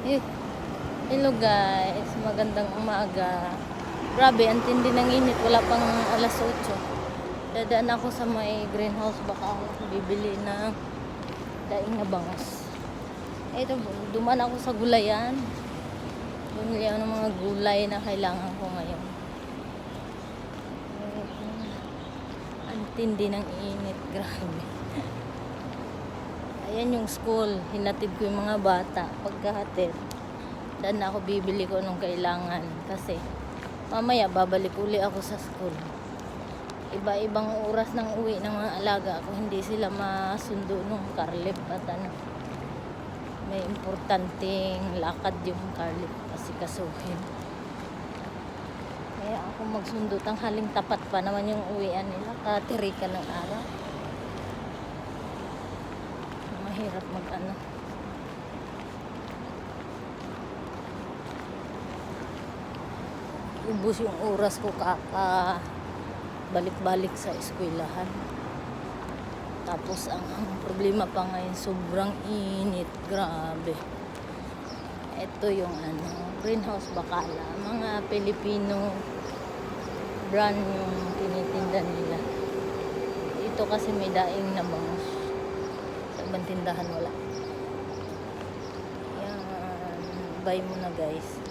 Eh, hello guys, magandang umaga. Grabe, ang tindi ng init, wala pang alas 8. Dadaan ako sa may greenhouse, baka ako bibili ng daing na bangos. Ito, duman ako sa gulayan. Bumili ako ng mga gulay na kailangan ko ngayon. Ang tindi ng init, grabe. Ayan yung school, hinatid ko yung mga bata. Pagkahatid, daan na ako bibili ko nung kailangan. Kasi mamaya babalik uli ako sa school. Iba-ibang oras ng uwi ng mga alaga ako. Hindi sila masundo nung Carlip at ano. May importanteng lakad yung Carlip kasi kasuhin. Kaya ako magsundo, tanghaling tapat pa naman yung uwian nila. Katirikan ng araw. Mahirap mag-ano. Ubus yung oras ko balik-balik sa eskwelahan. Tapos ang problema pa ngayon, sobrang init, grabe. Ito yung greenhouse bakala, mga Pilipino brand yung tinitinda nila. Ito kasi may daing na bangus. Sa ibang tindahan wala. Yan, buy mo na guys.